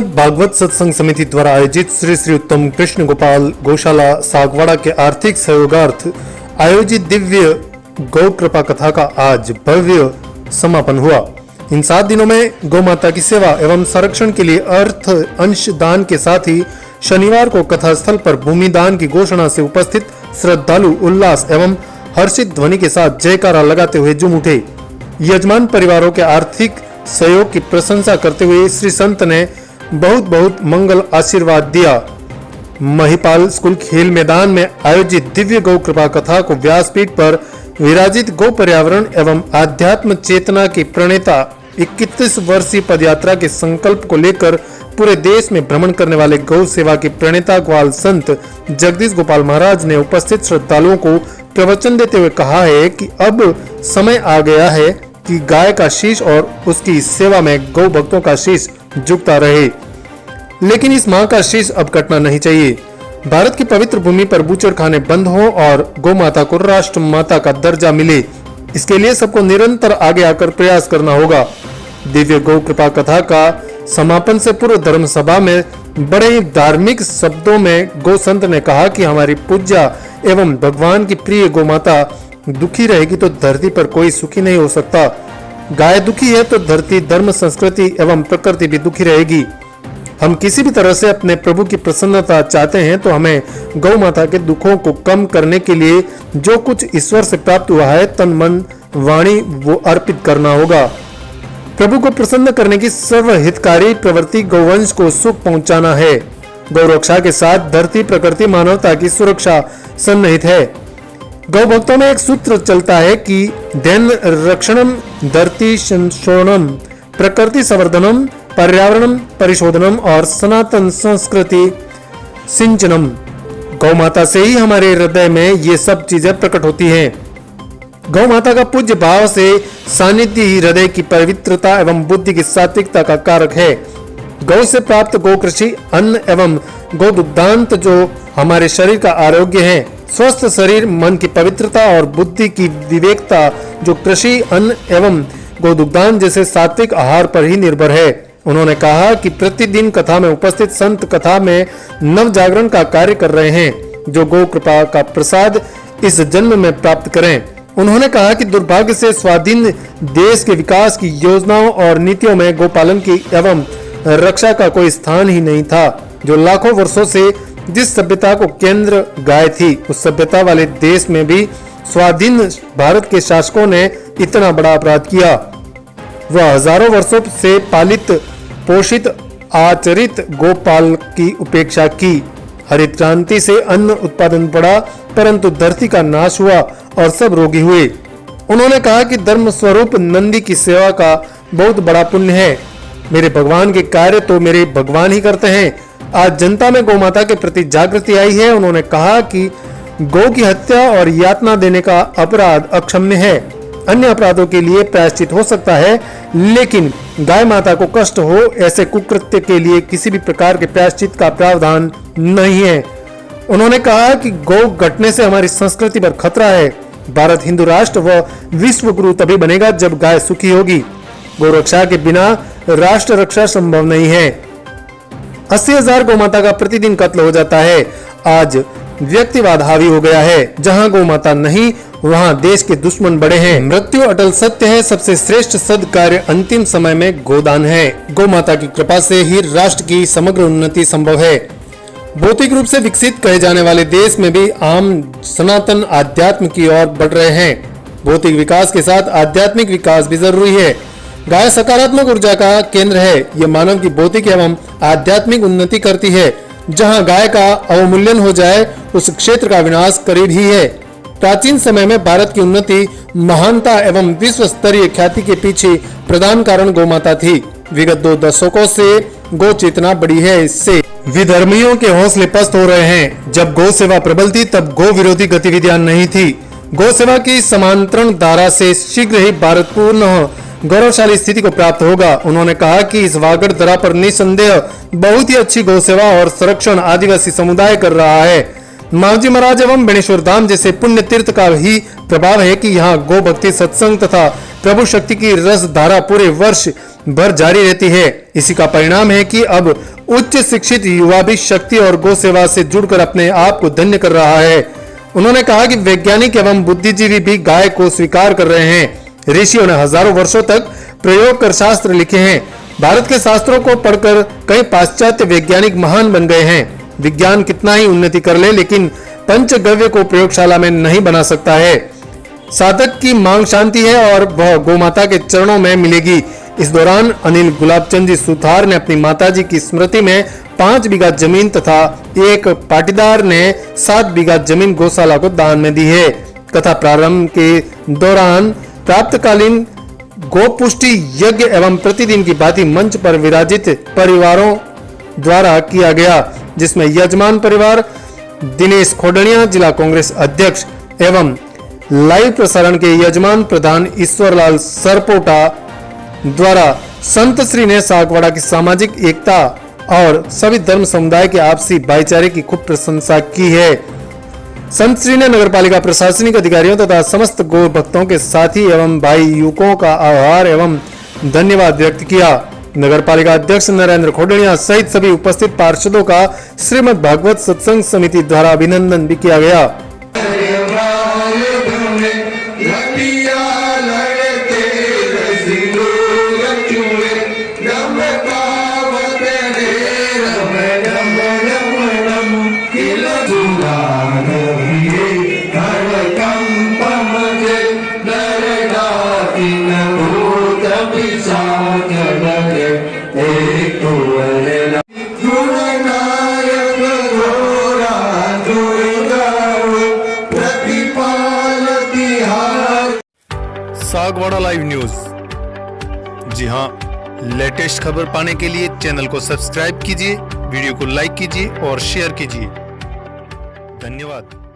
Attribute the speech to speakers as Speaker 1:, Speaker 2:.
Speaker 1: श्रीमद् भागवत सत्संग समिति द्वारा आयोजित श्री श्री उत्तम कृष्ण गोपाल गौशाला सागवाड़ा के आर्थिक सहयोगार्थ आयोजित दिव्य गौ कृपा कथा का आज भव्य समापन हुआ। इन 7 दिनों में गौ माता की सेवा एवं संरक्षण के लिए अर्थ अंश दान के साथ ही शनिवार को कथा स्थल पर भूमि दान की घोषणा से उपस्थित श्रद्धालु उल्लास एवं हर्षित ध्वनि के साथ जयकारा लगाते हुए झूम उठे। यजमान परिवारों के आर्थिक सहयोग की प्रशंसा करते हुए श्री संत ने बहुत बहुत मंगल आशीर्वाद दिया। महिपाल स्कूल खेल मैदान में आयोजित दिव्य गौ कृपा कथा को व्यासपीठ पर विराजित गौ पर्यावरण एवं आध्यात्म चेतना के प्रणेता 31 वर्षीय पदयात्रा के संकल्प को लेकर पूरे देश में भ्रमण करने वाले गौ सेवा के प्रणेता ग्वाल संत जगदीश गोपाल महाराज ने उपस्थित श्रद्धालुओं को प्रवचन देते हुए कहा है कि अब समय आ गया है कि गाय का शीश और उसकी सेवा में गौ भक्तों का शीश झुकता रहे, लेकिन इस मां का शीश अब कटना नहीं चाहिए। भारत की पवित्र भूमि पर बूचड़ खाने बंद हो और गौ माता को राष्ट्र माता का दर्जा मिले, इसके लिए सबको निरंतर आगे आकर प्रयास करना होगा। दिव्य गौ कृपा कथा का समापन से पूर्व धर्म सभा में बड़े ही धार्मिक शब्दों में गौ संत ने कहा कि हमारी पूज्या एवं भगवान की प्रिय गौ माता दुखी रहेगी तो धरती पर कोई सुखी नहीं हो सकता। गाय दुखी है तो धरती, धर्म, संस्कृति एवं प्रकृति भी दुखी रहेगी। हम किसी भी तरह से अपने प्रभु की प्रसन्नता चाहते हैं तो हमें गौ माता के दुखों को कम करने के लिए जो कुछ ईश्वर से प्राप्त हुआ है तन मन वाणी वो अर्पित करना होगा। प्रभु को प्रसन्न करने की सर्वहितकारी प्रवृत्ति गौवंश को सुख पहुंचाना है। गौ रक्षा के साथ धरती, प्रकृति, मानवता की सुरक्षा सन्निहित है। गौ भक्तों में एक सूत्र चलता है कि धन रक्षणम, धरती संशोधनम, प्रकृति संवर्धनम, पर्यावरण परिशोधनम और सनातन संस्कृति सिंचनम। गौ माता से ही हमारे हृदय में ये सब चीजें प्रकट होती हैं। गौ माता का पूज्य भाव से सानिध्य ही हृदय की पवित्रता एवं बुद्धि की सात्विकता का कारक है। गौ से प्राप्त गौ कृषि, अन्न एवं गौ दुग्धांत जो हमारे शरीर का आरोग्य है, स्वस्थ शरीर, मन की पवित्रता और बुद्धि की विवेकता जो कृषि, अन्न एवं गौ दुग्धांत जैसे सात्विक आहार पर ही निर्भर है। उन्होंने कहा कि प्रतिदिन कथा में उपस्थित संत कथा में नव जागरण का कार्य कर रहे हैं जो गौ कृपा का प्रसाद इस जन्म में प्राप्त करें। उन्होंने कहा कि दुर्भाग्य से स्वाधीन देश के विकास की योजनाओं और नीतियों में गौपालन की एवं रक्षा का कोई स्थान ही नहीं था। जो लाखों वर्षों से जिस सभ्यता को केंद्र गाय थी, उस सभ्यता वाले देश में भी स्वाधीन भारत के शासकों ने इतना बड़ा अपराध किया। वह हजारों वर्षों से पालित, पोषित, आचरित गोपाल की उपेक्षा की। हरित क्रांति से अन्न उत्पादन बढ़ा परंतु धरती का नाश हुआ और सब रोगी हुए। उन्होंने कहा कि धर्म स्वरूप नंदी की सेवा का बहुत बड़ा पुण्य है। मेरे भगवान के कार्य तो मेरे भगवान ही करते हैं। आज जनता में गौ माता के प्रति जागृति आई है। उन्होंने कहा कि गौ की हत्या और यातना देने का अपराध अक्षम्य है। अन्य अपराधों के लिए प्रायश्चित हो सकता है, लेकिन गाय माता को कष्ट हो ऐसे कुकृत्य के लिए किसी भी प्रकार के प्रायश्चित का प्रावधान नहीं है। उन्होंने कहा कि गौ घटने से हमारी संस्कृति पर खतरा है। भारत हिंदू राष्ट्र व विश्व गुरु तभी बनेगा जब गाय सुखी होगी। गौ रक्षा के बिना राष्ट्र रक्षा संभव नहीं है। 80,000 गौ माता का प्रतिदिन कत्ल हो जाता है। आज व्यक्तिवाद हावी हो गया है। जहां गौ माता नहीं वहां देश के दुश्मन बड़े हैं। मृत्यु अटल सत्य है। सबसे श्रेष्ठ सद्कार्य अंतिम समय में गोदान है। गौ माता की कृपा से ही राष्ट्र की समग्र उन्नति संभव है। भौतिक रूप से विकसित कहे जाने वाले देश में भी आम सनातन आध्यात्म की ओर बढ़ रहे हैं। भौतिक विकास के साथ आध्यात्मिक विकास भी जरूरी है। गाय सकारात्मक ऊर्जा का केंद्र है। यह मानव की भौतिक एवं आध्यात्मिक उन्नति करती है। जहां गाय का अवमूल्यन हो जाए उस क्षेत्र का विनाश करीब ही है। प्राचीन समय में भारत की उन्नति, महानता एवं विश्व स्तरीय ख्याति के पीछे प्रधान कारण गौ माता थी। विगत 2 दशकों से गौ चेतना बढ़ी है। इससे विधर्मियों के हौसले पस्त हो रहे हैं। जब गौ सेवा प्रबल थी तब गौ विरोधी गतिविधियां नहीं थी। गौ सेवा की समांतरण धारा से शीघ्र ही भारत पूर्ण गौरवशाली स्थिति को प्राप्त होगा। उन्होंने कहा कि इस वागड़ धरा पर निसंदेह बहुत ही अच्छी गौ सेवा और संरक्षण आदिवासी समुदाय कर रहा है। मावजी महाराज एवं बेणेश्वर धाम जैसे पुण्य तीर्थ का ही प्रभाव है कि यहाँ गौ भक्ति, सत्संग तथा प्रभु शक्ति की रस धारा पूरे वर्ष भर जारी रहती है। इसी का परिणाम है कि अब उच्च शिक्षित युवा भी शक्ति और गौ सेवा से जुड़कर अपने आप को धन्य कर रहा है। उन्होंने कहा कि वैज्ञानिक एवं बुद्धिजीवी भी गाय को स्वीकार कर रहे हैं। ऋषियों ने हजारों वर्षों तक प्रयोग कर शास्त्र लिखे हैं। भारत के शास्त्रों को पढ़कर कई पाश्चात्य वैज्ञानिक महान बन गए हैं। विज्ञान कितना ही उन्नति कर ले, लेकिन पंचगव्य को प्रयोगशाला में नहीं बना सकता है। साधक की मांग शांति है और वह गौमाता के चरणों में मिलेगी। इस दौरान अनिल गुलाबचंद जी सुथार ने अपनी माताजी की स्मृति में 5 बीघा जमीन तथा एक पाटीदार ने 7 बीघा जमीन गौशाला को दान में दी है। कथा प्रारंभ के दौरान प्राप्तकालीन गोपुष्टि यज्ञ एवं प्रतिदिन की भांति मंच पर विराजित परिवारों द्वारा किया गया, जिसमें यजमान परिवार दिनेश खोडनिया जिला कांग्रेस अध्यक्ष एवं लाइव प्रसारण के यजमान प्रधान ईश्वरलाल सरपोटा द्वारा संत श्री ने सागवाड़ा की सामाजिक एकता और सभी धर्म समुदाय के आपसी भाईचारे की खूब प्रशंसा की है। संत श्री ने नगरपालिका प्रशासनिक अधिकारियों तथा समस्त गौ भक्तों के साथी एवं भाई युवकों का आभार एवं धन्यवाद व्यक्त किया। नगरपालिका अध्यक्ष नरेंद्र खोडनिया सहित सभी उपस्थित पार्षदों का श्रीमद् भागवत सत्संग समिति द्वारा अभिनंदन भी किया गया। Sagwara live news. जी हां, लेटेस्ट खबर पाने के लिए चैनल को सब्सक्राइब कीजिए, वीडियो को लाइक कीजिए और शेयर कीजिए। धन्यवाद।